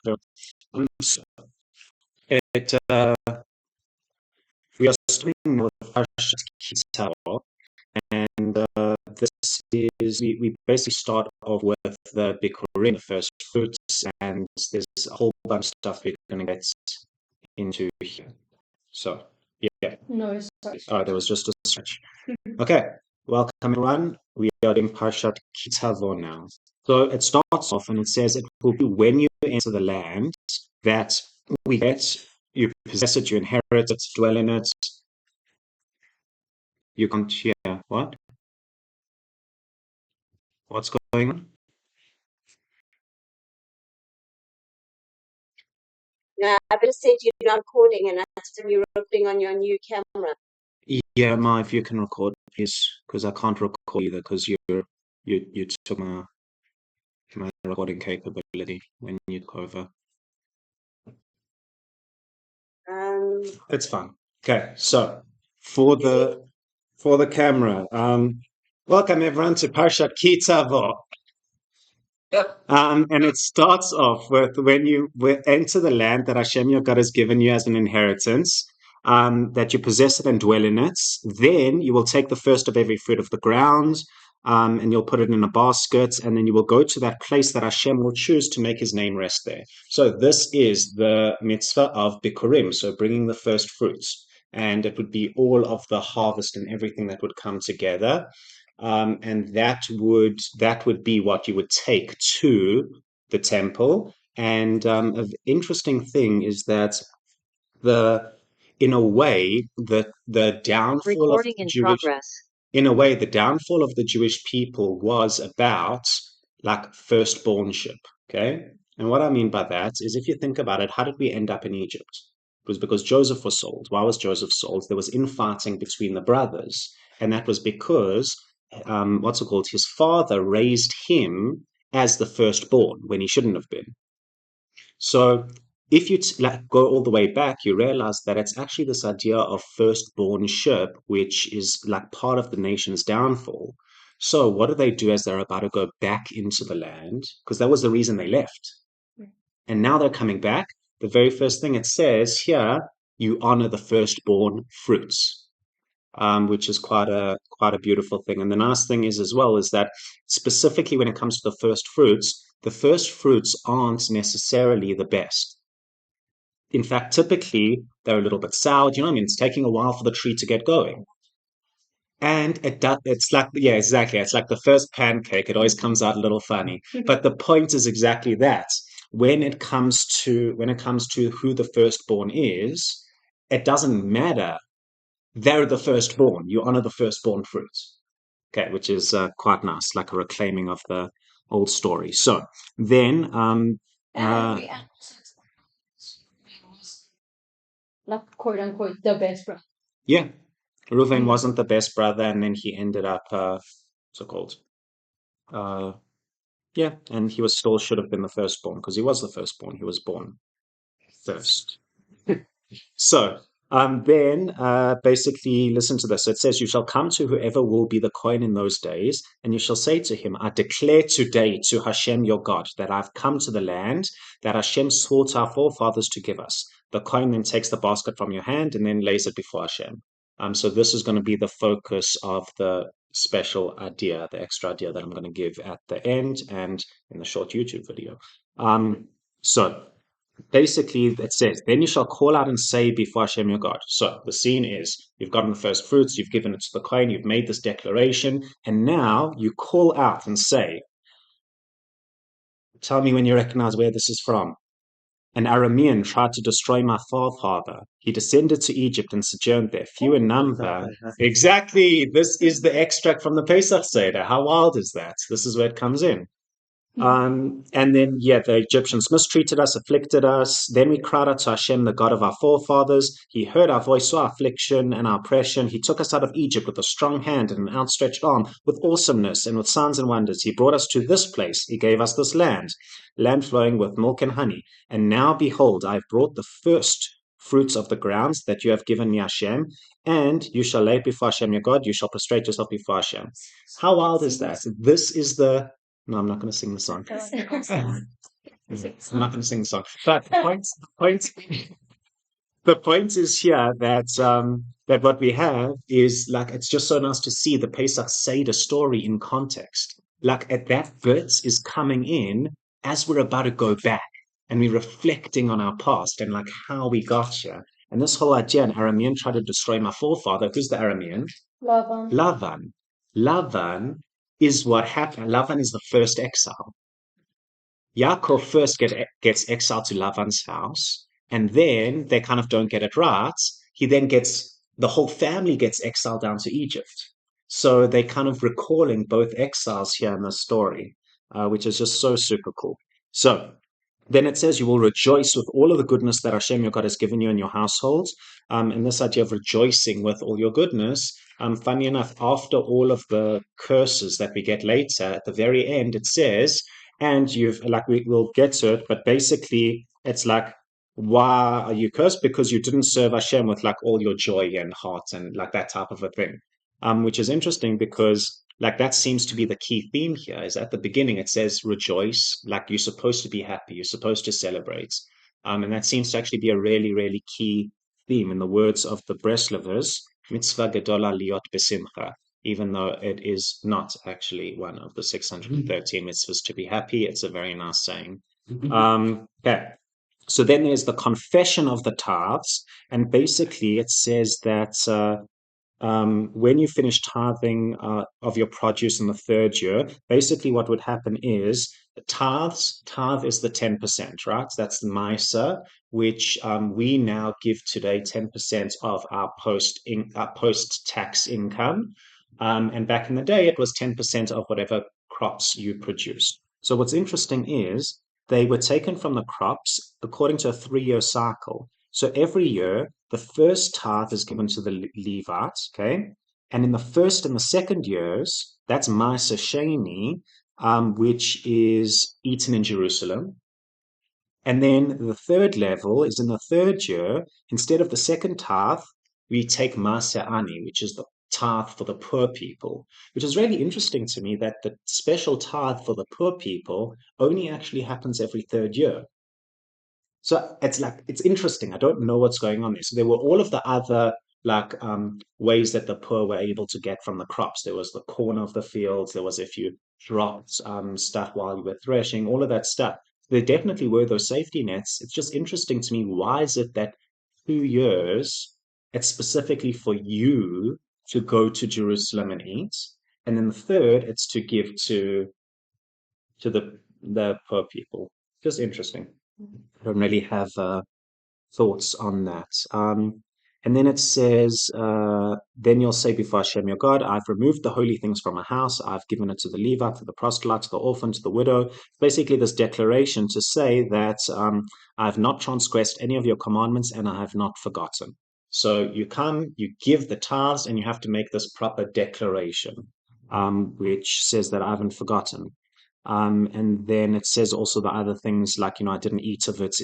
So it, we are studying with Parsha Ki Tavo, and this is we basically start off with the bikkurim, the first fruits, and there's a whole bunch of stuff we're going to get into here. So yeah. No, sorry. Oh, there was just a stretch. Okay, welcome everyone. We are doing Parsha Ki Tavo now. So it starts off and it says it will be when you enter the land that we get, you possess it, you inherit it, dwell in it. You can't hear what? What's going on? Yeah, I just said you're not recording, and that's when you're recording on your new camera. Yeah, Ma, if you can record, please, because I can't record either, because you took my recording capability when you took over. It's fine. Okay, so for the camera, welcome everyone to Parsha Ki Tavo. And it starts off with when you enter the land that Hashem your God has given you as an inheritance, that you possess it and dwell in it. Then you will take the first of every fruit of the ground, and you'll put it in a basket, and then you will go to that place that Hashem will choose to make his name rest there. So this is the mitzvah of bikkurim, so bringing the first fruits. And it would be all of the harvest and everything that would come together. And that would be what you would take to the temple. And an interesting thing is that in a way, the downfall of the Jewish people was about like firstbornship. Okay, and what I mean by that is, if you think about it, how did we end up in Egypt? It was because Joseph was sold. Why was Joseph sold? There was infighting between the brothers, and that was because his father raised him as the firstborn when he shouldn't have been. So if you go all the way back, you realize that it's actually this idea of firstbornship, which is like part of the nation's downfall. So what do they do as they're about to go back into the land? Because that was the reason they left. And now they're coming back. The very first thing it says here, you honor the firstborn fruits. Which is quite a beautiful thing. And the nice thing is as well is that specifically when it comes to the first fruits aren't necessarily the best. In fact, typically they're a little bit sour. Do you know what I mean? It's taking a while for the tree to get going. And it's like, yeah, exactly. It's like the first pancake. It always comes out a little funny. But the point is exactly that. When it comes to who the firstborn is, it doesn't matter. They're the firstborn. You honor the firstborn fruits. Okay, which is quite nice, like a reclaiming of the old story. So then, like quote unquote the best brother. Yeah, Reuven wasn't the best brother, and then he ended up so-called. Yeah, and he was still should have been the firstborn because he was the firstborn. He was born first. So then basically listen to this. It says, you shall come to whoever will be the coin in those days, and you shall say to him, I declare today to Hashem your God that I've come to the land that Hashem swore to our forefathers to give us. The coin then takes the basket from your hand and then lays it before Hashem. So this is going to be the focus of the special idea, the extra idea that I'm going to give at the end and in the short YouTube video. So basically it says, then you shall call out and say before Hashem your God. So the scene is, you've gotten the first fruits, you've given it to the coin, you've made this declaration, and now you call out and say, tell me when you recognize where this is from. An Aramean tried to destroy my forefather. He descended to Egypt and sojourned there, few in number. Exactly, this is the extract from the Pesach Seder. How wild is that? This is where it comes in. And then, the Egyptians mistreated us, afflicted us. Then we cried out to Hashem, the God of our forefathers. He heard our voice, saw our affliction and our oppression. He took us out of Egypt with a strong hand and an outstretched arm, with awesomeness and with signs and wonders. He brought us to this place. He gave us this land flowing with milk and honey. And now, behold, I have brought the first fruits of the grounds that you have given me, Hashem, and you shall lay it before Hashem your God. You shall prostrate yourself before Hashem. How wild is that? This is the... No, I'm not going to sing the song. I'm not going to sing the song. But the point is here that that what we have is like it's just so nice to see the Pesach Seder story in context. Like at that verse is coming in as we're about to go back and we're reflecting on our past and like how we got here. And this whole idea, an Aramean tried to destroy my forefather. Who's the Aramean? Laban. Lavan. Lavan is what happened. Lavan is the first exile. Yaakov first gets exiled to Lavan's house, and then they kind of don't get it right. He then gets the whole family gets exiled down to Egypt. So they kind of recalling both exiles here in the story, which is just so super cool. So then it says, you will rejoice with all of the goodness that Hashem your God has given you in your households. And this idea of rejoicing with all your goodness, funny enough, after all of the curses that we get later, at the very end, it says, and you've, like, we'll get to it, but basically, it's like, why are you cursed? Because you didn't serve Hashem with like all your joy and heart and like that type of a thing. Which is interesting because like that seems to be the key theme here is at the beginning it says rejoice, like you're supposed to be happy, you're supposed to celebrate. And that seems to actually be a really, really key theme in the words of the Breslevers, mitzvah gedola liot besimcha, even though it is not actually one of the 613 mitzvahs to be happy. It's a very nice saying. Okay. So then there's the confession of the tithes, and basically it says that when you finish tithing of your produce in the third year, basically what would happen is tithe is the 10%, right? That's the maaser, which we now give today 10% of our post tax income. And back in the day, it was 10% of whatever crops you produce. So what's interesting is they were taken from the crops according to a 3-year cycle. So every year, the first tithe is given to the levites, okay? And in the first and the second years, that's maaser sheni, which is eaten in Jerusalem. And then the third level is in the third year, instead of the second tithe, we take maaser ani, which is the tithe for the poor people, which is really interesting to me that the special tithe for the poor people only actually happens every third year. So it's like it's interesting. I don't know what's going on there. So there were all of the other like ways that the poor were able to get from the crops. There was the corn of the fields. There was if you dropped stuff while you were threshing, all of that stuff. There definitely were those safety nets. It's just interesting to me. Why is it that 2 years it's specifically for you to go to Jerusalem and eat, and then the third it's to give to the poor people? Just interesting. I don't really have thoughts on that. And then it says, then you'll say before Hashem your God, I've removed the holy things from my house. I've given it to the Levite, to the proselyte, to the orphan, to the widow. Basically, this declaration to say that I've not transgressed any of your commandments and I have not forgotten. So you come, you give the tithes, and you have to make this proper declaration, which says that I haven't forgotten. And then it says also the other things like, I didn't eat of it,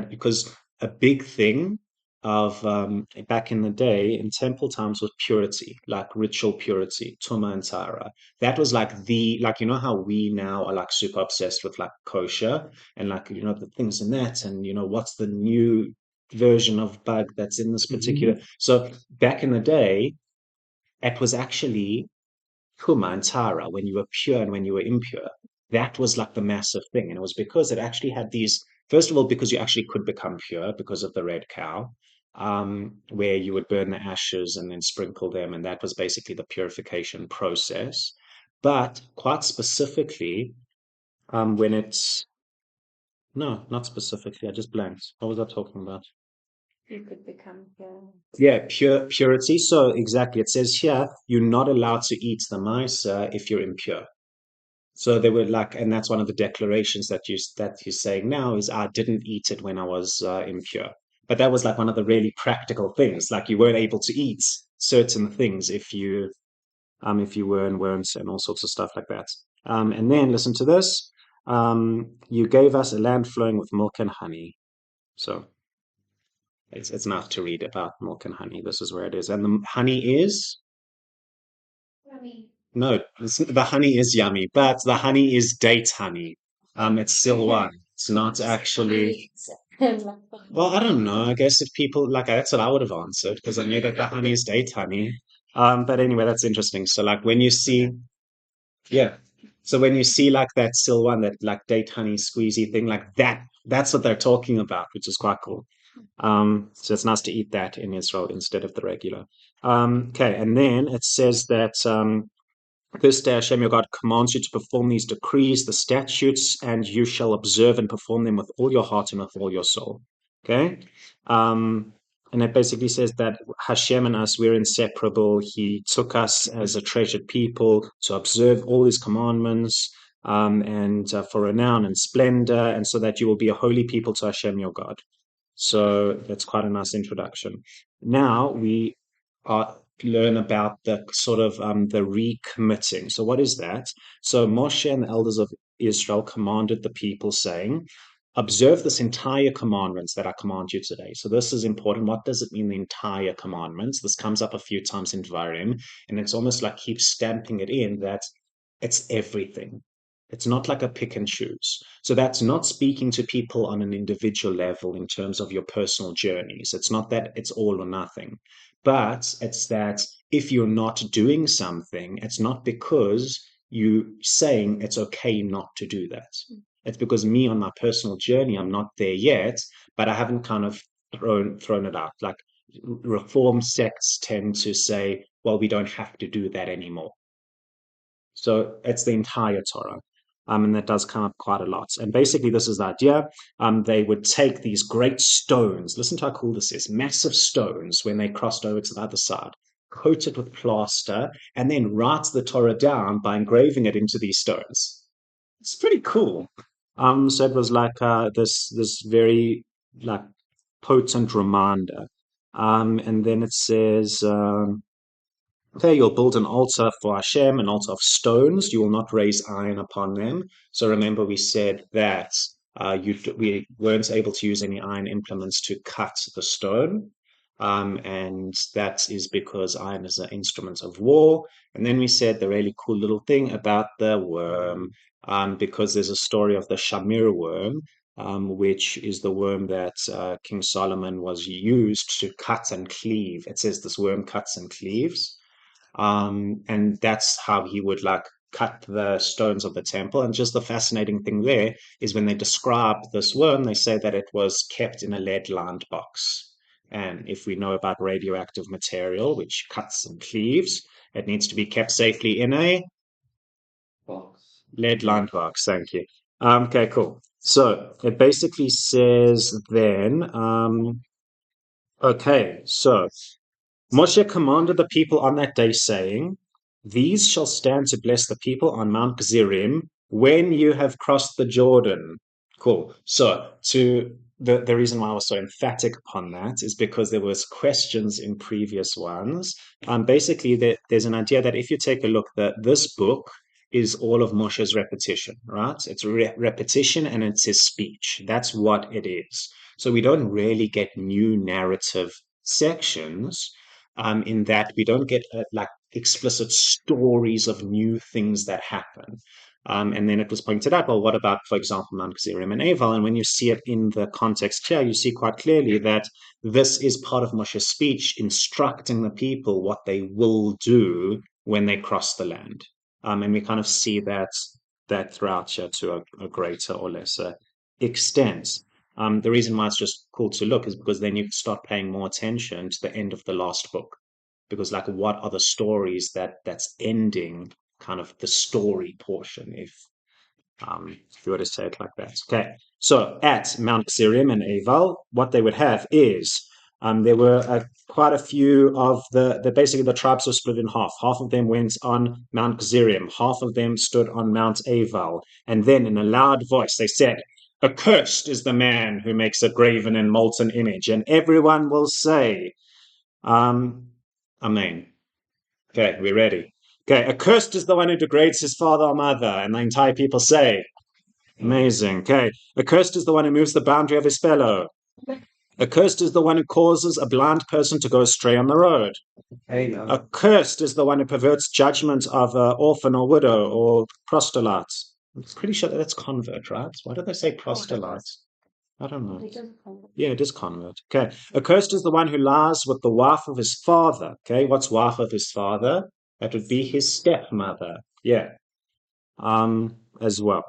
because a big thing of back in the day in temple times was purity, like ritual purity, tuma and tara. That was like how we now are like super obsessed with like kosher and like, the things in that and, what's the new version of bug that's in this particular. So back in the day, it was actually tuma and tara, when you were pure and when you were impure. That was like the massive thing. And it was because it actually had these, first of all, because you actually could become pure because of the red cow, where you would burn the ashes and then sprinkle them. And that was basically the purification process. But quite specifically, when it's, no, not specifically, I just blanked. What was I talking about? You could become pure. Yeah, purity. So exactly, it says here, you're not allowed to eat the maaser if you're impure. So they were like, and that's one of the declarations that you're saying now is I didn't eat it when I was impure. But that was like one of the really practical things. Like you weren't able to eat certain things if you were and weren't, and all sorts of stuff like that. And then listen to this. You gave us a land flowing with milk and honey. So it's enough to read about milk and honey. This is where it is, and the honey is. No, the honey is yummy, but the honey is date honey. It's still one. It's not actually. Well, I don't know. I guess if people like that's what I would have answered because I knew that the honey is date honey. But anyway, that's interesting. So like when you see, yeah. So when you see like that still one that like date honey squeezy thing like that, that's what they're talking about, which is quite cool. So it's nice to eat that in Israel instead of the regular. Okay, and then it says that this day Hashem your God commands you to perform these decrees, the statutes, and you shall observe and perform them with all your heart and with all your soul. Okay? And it basically says that Hashem and us, we're inseparable. He took us as a treasured people to observe all his commandments and for renown and splendor, and so that you will be a holy people to Hashem your God. So that's quite a nice introduction. Now we learn about the sort of the recommitting. So what is that? So Moshe and the elders of Israel commanded the people saying, observe this entire commandments that I command you today. So this is important. What does it mean, the entire commandments? This comes up a few times in Dvarim, and it's almost like keeps stamping it in that it's everything. It's not like a pick and choose. So that's not speaking to people on an individual level in terms of your personal journeys. It's not that it's all or nothing, but it's that if you're not doing something, it's not because you saying it's okay not to do that. It's because me on my personal journey, I'm not there yet, but I haven't kind of thrown it out. Like reform sects tend to say, well, we don't have to do that anymore. So it's the entire Torah. And that does come up quite a lot. And basically, this is the idea. They would take these great stones. Listen to how cool this is. Massive stones when they crossed over to the other side, coat it with plaster, and then write the Torah down by engraving it into these stones. It's pretty cool. So it was like this very like potent reminder. And then it says. Okay, you'll build an altar for Hashem, an altar of stones. You will not raise iron upon them. So remember, we said that we weren't able to use any iron implements to cut the stone. And that is because iron is an instrument of war. And then we said the really cool little thing about the worm, because there's a story of the Shamir worm, which is the worm that King Solomon was used to cut and cleave. It says this worm cuts and cleaves. And that's how he would like cut the stones of the temple. And just the fascinating thing there is when they describe this worm, they say that it was kept in a lead-lined box. And if we know about radioactive material, which cuts and cleaves, it needs to be kept safely in a lead-lined box. Thank you. Okay, cool. So it basically says then, okay, so Moshe commanded the people on that day, saying, these shall stand to bless the people on Mount Gerizim when you have crossed the Jordan. Cool. So the reason why I was so emphatic upon that is because there was questions in previous ones. Basically, there's an idea that if you take a look, that this book is all of Moshe's repetition, right? It's repetition and it's his speech. That's what it is. So we don't really get new narrative sections in that we don't get like explicit stories of new things that happen. And then it was pointed out, well, what about, for example, Mount Gerizim and Eival? And when you see it in the context here, you see quite clearly that this is part of Moshe's speech, instructing the people what they will do when they cross the land. And we kind of see that throughout here to a greater or lesser extent. The reason why it's just cool to look is because then you start paying more attention to the end of the last book. Because like what are the stories that's ending kind of the story portion, if you were to say it like that. Okay, so at Mount Gerizim and Eival, what they would have is there were quite a few of basically the tribes were split in half. Half of them went on Mount Gerizim, half of them stood on Mount Eival, and then in a loud voice they said, accursed is the man who makes a graven and molten image. And everyone will say, Amen. Okay, we're ready. Okay, accursed is the one who degrades his father or mother. And the entire people say, amazing. Okay, accursed is the one who moves the boundary of his fellow. Accursed is the one who causes a blind person to go astray on the road. Accursed is the one who perverts judgment of an orphan or widow or proselyte. I'm pretty sure that's convert, right? Why do they say proselyte? I don't know. Yeah, it is convert. Okay. Accursed is the one who lies with the wife of his father. Okay, what's wife of his father? That would be his stepmother. Yeah. As well.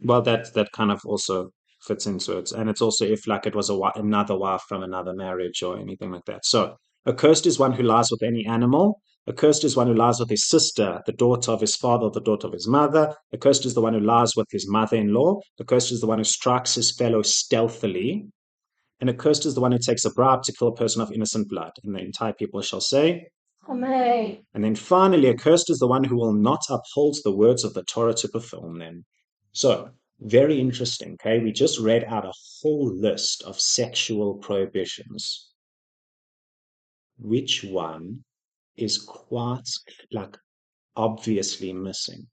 Well, that kind of also fits into it, and it's also if like it was another wife from another marriage or anything like that. So, accursed is one who lies with any animal. Accursed is one who lies with his sister, the daughter of his father, or the daughter of his mother. Accursed is the one who lies with his mother-in-law. Accursed is the one who strikes his fellow stealthily. And accursed is the one who takes a bribe to kill a person of innocent blood. And the entire people shall say, Amen. and then finally, accursed is the one who will not uphold the words of the Torah to perform them. So, very interesting, okay? We just read out a whole list of sexual prohibitions. Which one is quite, like, obviously missing?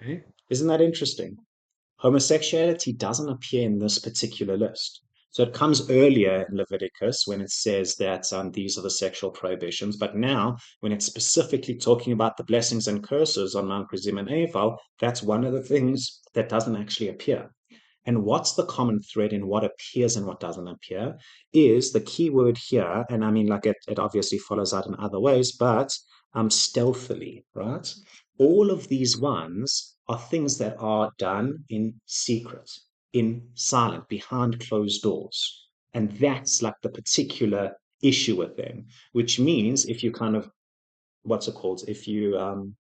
Okay? Isn't that interesting? Homosexuality doesn't appear in this particular list. So it comes earlier in Leviticus when it says that these are the sexual prohibitions. But now, when it's specifically talking about the blessings and curses on Mount Gerizim and Eival, that's one of the things that doesn't actually appear. And what's the common thread in what appears and what doesn't appear is the key word here. And I mean, like it obviously follows out in other ways, but stealthily, right? All of these ones are things that are done in secret, in silent, behind closed doors. And that's like the particular issue with them, which means if you kind of, what's it called? If you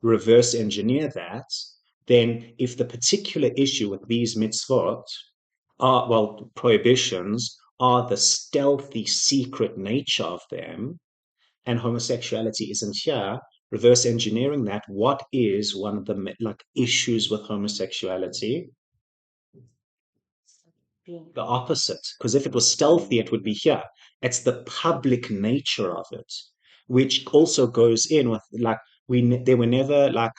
reverse engineer that, then if the particular issue with these mitzvot are, well, prohibitions are the stealthy, secret nature of them, and homosexuality isn't here, reverse engineering that, what is one of the like issues with homosexuality? The opposite. Because if it was stealthy, it would be here. It's the public nature of it, which also goes in with like there were never like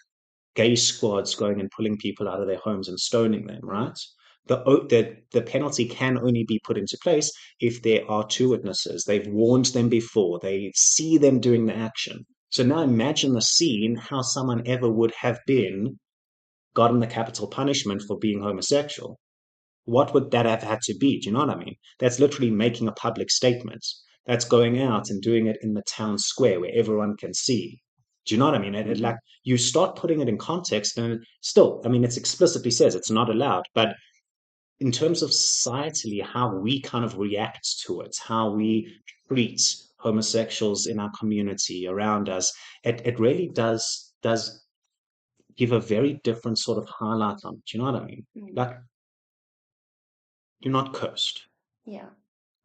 gay squads going and pulling people out of their homes and stoning them, right? The penalty can only be put into place if there are two witnesses. They've warned them before. They see them doing the action. So now imagine the scene how someone ever would have been gotten the capital punishment for being homosexual. What would that have had to be? Do you know what I mean? That's literally making a public statement. That's going out and doing it in the town square where everyone can see. Do you know what I mean? Like you start putting it in context, and still, I mean, it explicitly says it's not allowed. But in terms of societally, how we kind of react to it, how we treat homosexuals in our community around us, it really does give a very different sort of highlight on it. Do you know what I mean? Like you're not cursed. Yeah.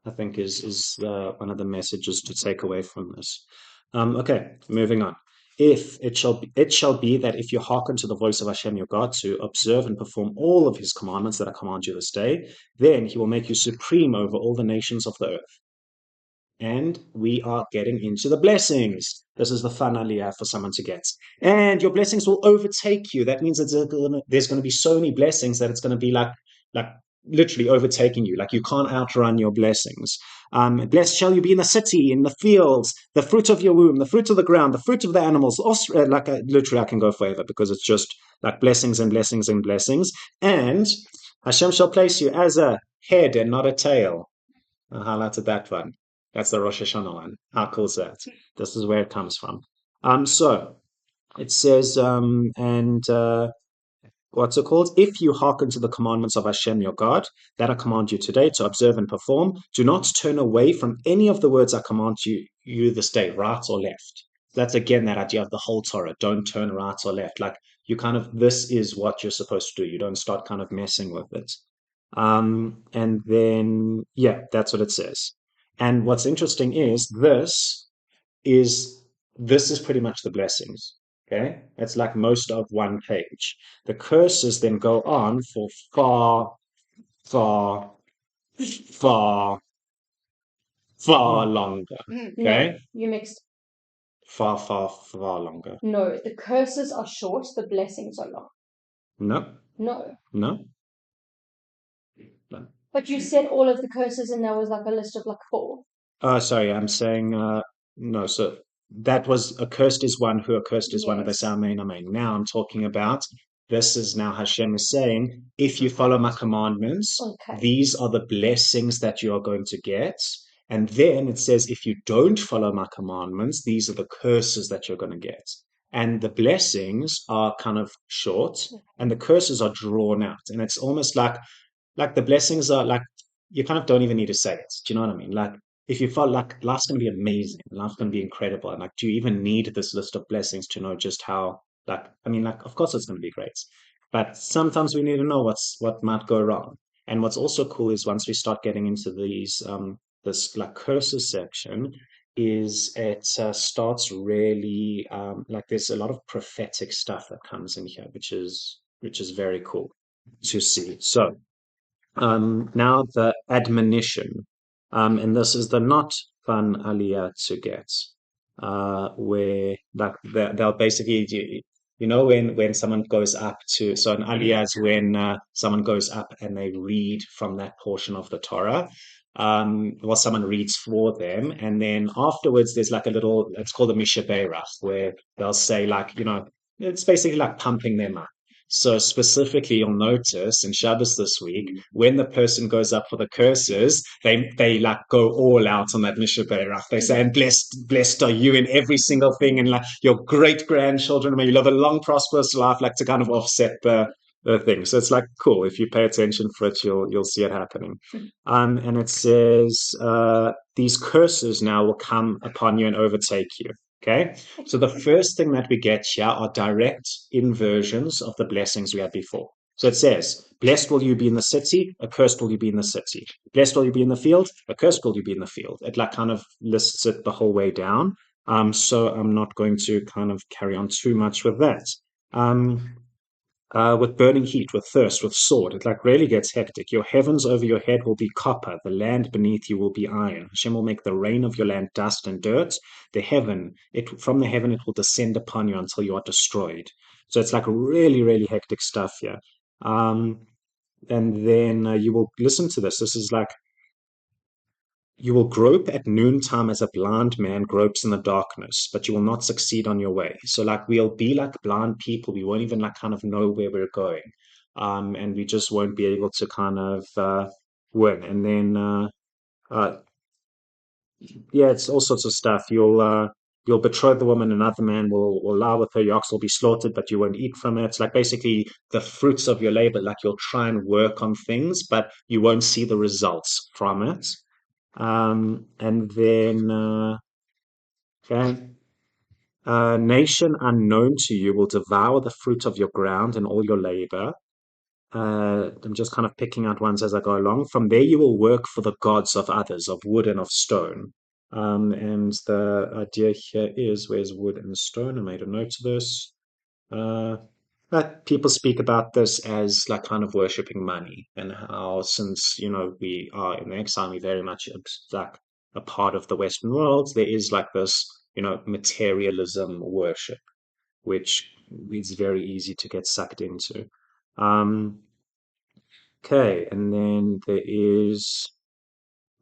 I think is one of the messages to take away from this. Okay, moving on. If it shall be that if you hearken to the voice of Hashem your God to observe and perform all of his commandments that I command you this day, then he will make you supreme over all the nations of the earth. And we are getting into the blessings. This is the fun aliyah for someone to get. And your blessings will overtake you. That means that there's going to be so many blessings that it's going to be like literally overtaking you. Like you can't outrun your blessings. Blessed shall you be in the city, in the fields, the fruit of your womb, the fruit of the ground, the fruit of the animals. Literally, I can go forever because it's just like blessings and blessings and blessings. And Hashem shall place you as a head and not a tail. I highlighted that one. That's the Rosh Hashanah one. How cool is that? This is where it comes from. So it says, what's it called? If you hearken to the commandments of Hashem your God, that I command you today to observe and perform, do not turn away from any of the words I command you this day, right or left. That's again that idea of the whole Torah. Don't turn right or left. Like you kind of, this is what you're supposed to do. You don't start kind of messing with it. And then, yeah, that's what it says. And what's interesting is this is pretty much the blessings. Okay, it's like most of one page. The curses then go on for far, far, far, far longer. Okay, No, you mixed. far, far, far longer. No, the curses are short, the blessings are long. No, No. no. But you said all of the curses and there was like a list of like 4. Sorry, I'm saying no. So that was accursed is one who accursed is one, and they say Yes. amen, amen. Now I'm talking about, this is now Hashem is saying, if you follow my commandments, Okay. these are the blessings that you are going to get. And then it says, if you don't follow my commandments, these are the curses that you're going to get. And the blessings are kind of short, and the curses are drawn out. And it's almost like the blessings are like, you kind of don't even need to say it. Do you know what I mean? Like, if you felt like life's going to be amazing, life's going to be incredible, and like, do you even need this list of blessings to know just how, like, I mean, like, of course it's going to be great, but sometimes we need to know what might go wrong. And what's also cool is once we start getting into these, this like curses section, is it starts really like there's a lot of prophetic stuff that comes in here, which is very cool to see. So now the admonition, and this is the not fun aliyah to get, where like they'll basically, when someone goes up to, so an aliyah is when someone goes up and they read from that portion of the Torah, well, someone reads for them, and then afterwards there's like a little, it's called a mishaberach, where they'll say like, it's basically like pumping them up. So specifically, you'll notice in Shabbos this week, when the person goes up for the curses, they like go all out on that Mishaberach. They say, and blessed are you in every single thing, and like your great grandchildren, may you live a long, prosperous life, like to kind of offset the thing. So it's like cool. If you pay attention for it, you'll see it happening. And it says, these curses now will come upon you and overtake you. Okay, so the first thing that we get here are direct inversions of the blessings we had before. So it says, blessed will you be in the city, accursed will you be in the city. Blessed will you be in the field, accursed will you be in the field. It like kind of lists it the whole way down. So I'm not going to kind of carry on too much with that. With burning heat, with thirst, with sword. It like really gets hectic. Your heavens over your head will be copper. The land beneath you will be iron. Hashem will make the rain of your land dust and dirt. From the heaven, it will descend upon you until you are destroyed. So it's like really, really hectic stuff here. And then you will listen to this. This is like, you will grope at noontime as a blind man gropes in the darkness, but you will not succeed on your way. So like we'll be like blind people. We won't even like kind of know where we're going. And we just won't be able to kind of win. And then yeah, it's all sorts of stuff. You'll betroth the woman, another man will lie with her, your ox will be slaughtered, but you won't eat from it. It's like basically the fruits of your labor, like you'll try and work on things, but you won't see the results from it. And then, okay, a nation unknown to you will devour the fruit of your ground and all your labor. I'm just kind of picking out ones as I go along. From there, you will work for the gods of others, of wood and of stone. And the idea here is, where's wood and stone? I made a note of this. But people speak about this as like kind of worshipping money, and how since we are in exile, we very much like a part of the Western world. There is like this materialism worship, which is very easy to get sucked into. Okay, and then there is.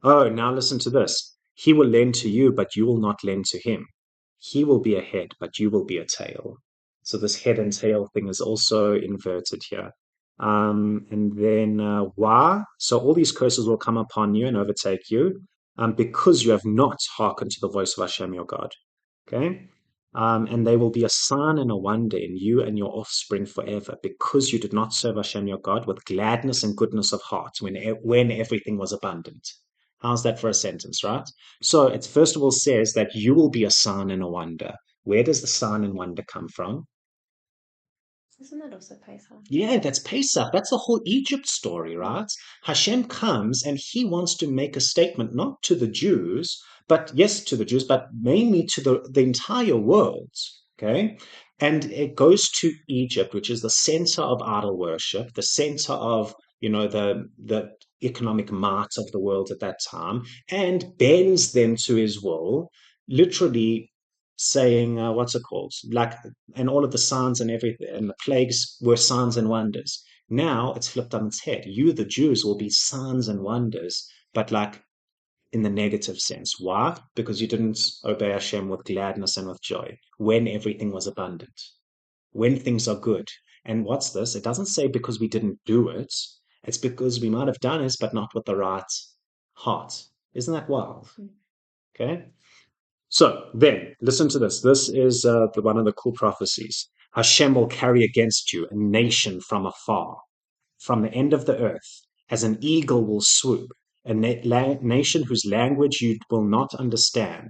Oh, now listen to this. He will lend to you, but you will not lend to him. He will be a head, but you will be a tail. So this head and tail thing is also inverted here. And then why? So all these curses will come upon you and overtake you, because you have not hearkened to the voice of Hashem your God. Okay? And they will be a sign and a wonder in you and your offspring forever, because you did not serve Hashem your God with gladness and goodness of heart when everything was abundant. How's that for a sentence, right? So it first of all says that you will be a sign and a wonder. Where does the sign and wonder come from? Isn't that also Pesach? Yeah, that's Pesach. That's the whole Egypt story, right? Hashem comes and he wants to make a statement, not to the Jews, but yes, to the Jews, but mainly to the entire world. Okay. And it goes to Egypt, which is the center of idol worship, the center of, the economic might of the world at that time, and bends them to his will, literally saying, what's it called? Like, and all of the signs and everything and the plagues were signs and wonders. Now it's flipped on its head. You, the Jews, will be signs and wonders, but like in the negative sense. Why? Because you didn't obey Hashem with gladness and with joy when everything was abundant, when things are good. And what's this? It doesn't say because we didn't do it. It's because we might have done it, but not with the right heart. Isn't that wild? Okay. So then, listen to this. This is one of the cool prophecies. Hashem will carry against you a nation from afar, from the end of the earth, as an eagle will swoop, a nation whose language you will not understand.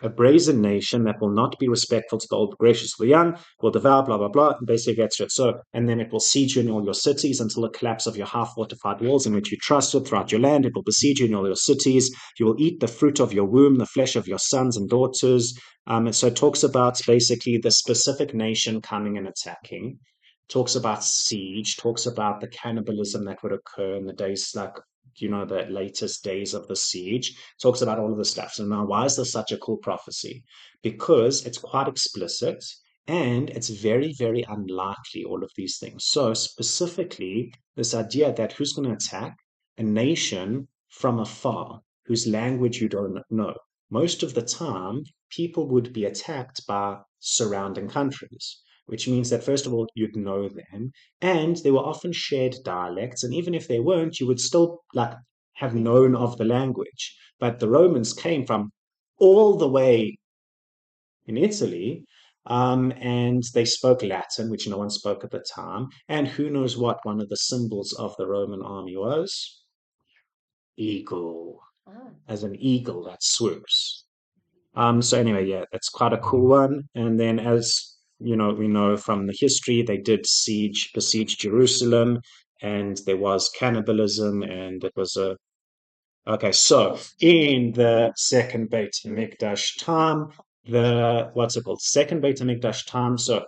A brazen nation that will not be respectful to the old, gracious to the young, will devour, blah, blah, blah, and basically gets to it. So, and then it will siege you in all your cities until the collapse of your half-fortified walls in which you trusted throughout your land. It will besiege you in all your cities. You will eat the fruit of your womb, the flesh of your sons and daughters. And so it talks about basically the specific nation coming and attacking. Talks about siege, talks about the cannibalism that would occur in the days like, the latest days of the siege, talks about all of this stuff. So now, why is this such a cool prophecy? Because it's quite explicit and it's very, very unlikely, all of these things. So specifically, this idea that who's going to attack? A nation from afar, whose language you don't know. Most of the time, people would be attacked by surrounding countries, which means that, first of all, you'd know them, and they were often shared dialects, and even if they weren't, you would still have known of the language. But the Romans came from all the way in Italy, and they spoke Latin, which no one spoke at the time. And who knows what one of the symbols of the Roman army was? Eagle, as an eagle that swoops. So anyway, yeah, that's quite a cool one. And then, as we know from the history, they did besiege Jerusalem, and there was cannibalism, and it was okay. So in the second Beit Hamikdash time, second Beit Hamikdash time. So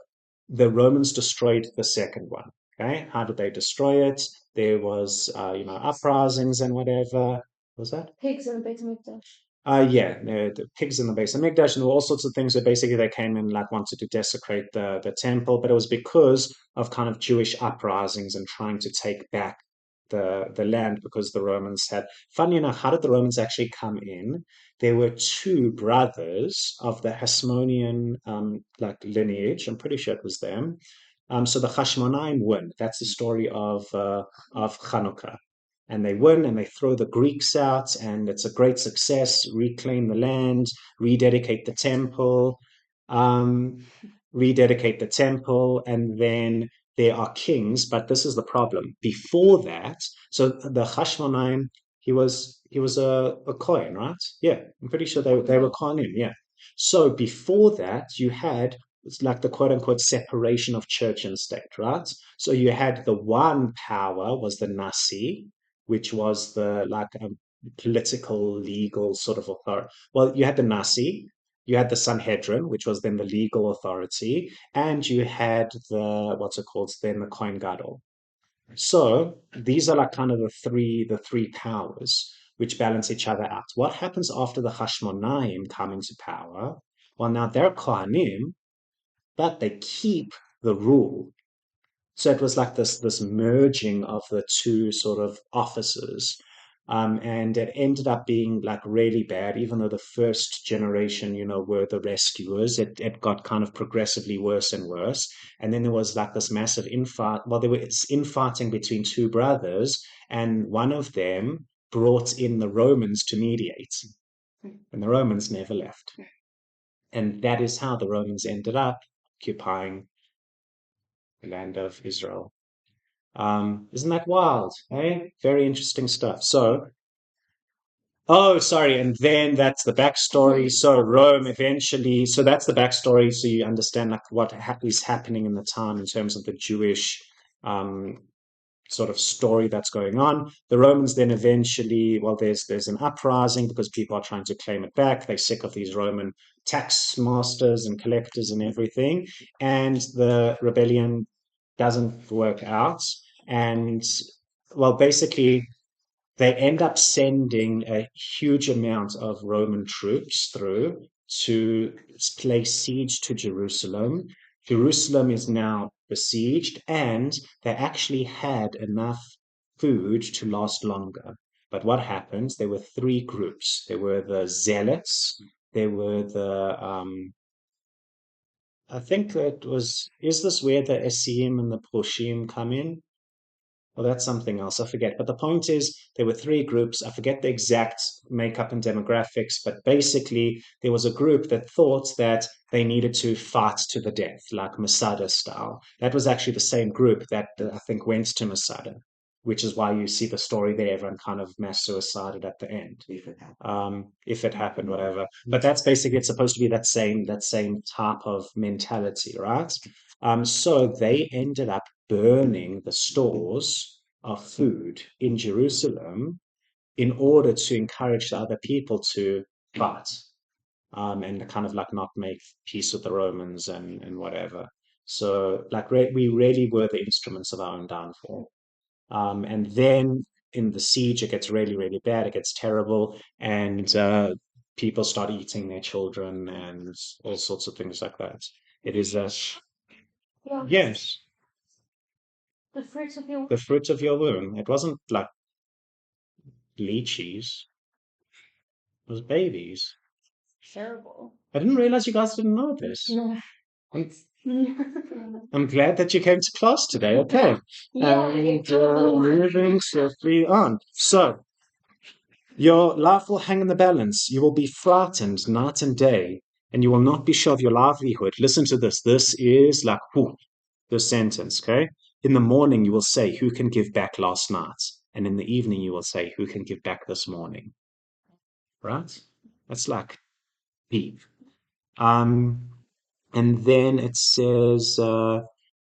the Romans destroyed the second one. Okay, how did they destroy it? There was uprisings and whatever. What was that? Pigs in the Beit Hamikdash. The pigs in the Beis Hamikdash, and there were all sorts of things that basically they came in wanted to desecrate the temple, but it was because of kind of Jewish uprisings and trying to take back the land, because the Romans had. Funny enough, how did the Romans actually come in? There were two brothers of the Hasmonean lineage. I'm pretty sure it was them. So the Hashmonaim win. That's the story of Hanukkah. And they win and they throw the Greeks out, and it's a great success. Reclaim the land, rededicate the temple, and then there are kings. But this is the problem. Before that, so the Hashmonaim, he was a Kohen, right? Yeah, I'm pretty sure they were Kohanim. Yeah. So before that, you had it's like the quote unquote separation of church and state, right? So you had the one power was the Nasi, which was the political, legal sort of authority. Well, you had the Nasi, you had the Sanhedrin, which was then the legal authority, and you had then the Kohen Gadol. So these are kind of the three powers which balance each other out. What happens after the Hashmonaim come into power? Well, now they're Kohanim, but they keep the rule. So it was like this merging of the two sort of offices. And it ended up being really bad, even though the first generation, were the rescuers. It got kind of progressively worse and worse. And then there was this massive infight. Well, there was infighting between two brothers, and one of them brought in the Romans to mediate. And the Romans never left. And that is how the Romans ended up occupying the land of Israel. Isn't that wild? Eh? Very interesting stuff. So, and then that's the backstory. So Rome eventually, so that's the backstory. So you understand what is happening in the time in terms of the Jewish sort of story that's going on. The Romans then eventually, there's an uprising because people are trying to claim it back. They're sick of these Roman tax masters and collectors and everything. And the rebellion doesn't work out. And basically they end up sending a huge amount of Roman troops through to lay siege to Jerusalem. Jerusalem is now besieged, and they actually had enough food to last longer. But what happens? There were three groups. There were the zealots. There were I think it was, is this where the Esseim and the Proshim come in? Well, that's something else. I forget. But the point is, there were three groups. I forget the exact makeup and demographics, but basically, there was a group that thought that they needed to fight to the death, like Masada style. That was actually the same group that I think went to Masada, which is why you see the story there. Everyone kind of mass suicided at the end, if it happened, whatever. But that's basically, it's supposed to be that same type of mentality, right? So they ended up burning the stores of food in Jerusalem in order to encourage the other people to fight, and kind of like not make peace with the Romans and whatever. So like we really were the instruments of our own downfall. And then in the siege, it gets really, really bad. It gets terrible, and people start eating their children and all sorts of things like that. It is a yes. The fruit of your The fruit of your womb. It wasn't like lychees. It was babies. terrible. I didn't realize you guys didn't know this. No. I'm, I'm glad that you came to class today. Okay. And moving swiftly on. So, your life will hang in the balance. You will be frightened night and day, and you will not be sure of your livelihood. Listen to this. This is like, whew, the sentence, okay? In the morning, you will say, who can give back last night? And in the evening, you will say, who can give back this morning? Right? That's like deep. And then it says, oh,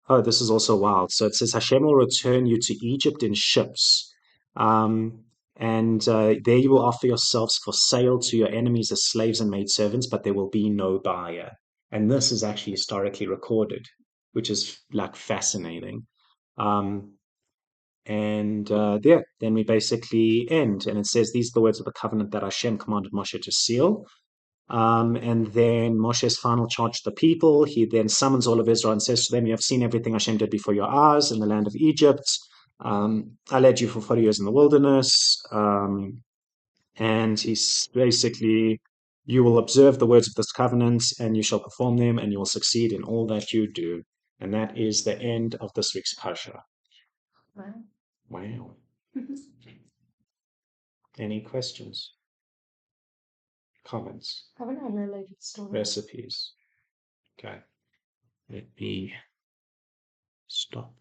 this is also wild. So it says, Hashem will return you to Egypt in ships. And there you will offer yourselves for sale to your enemies as slaves and maidservants, but there will be no buyer. And this is actually historically recorded, which is like fascinating. And yeah, then we basically end. And it says, these are the words of the covenant that Hashem commanded Moshe to seal. And then Moshe's final charge to the people. He then summons all of Israel and says to them, you have seen everything Hashem did before your eyes in the land of Egypt. I led you for 40 years in the wilderness. And he's basically, you will observe the words of this covenant and you shall perform them and you will succeed in all that you do. And that is the end of this week's Parsha. Wow. Wow. Any questions? Comments? Haven't unrelated story. Recipes? Okay. Let me stop.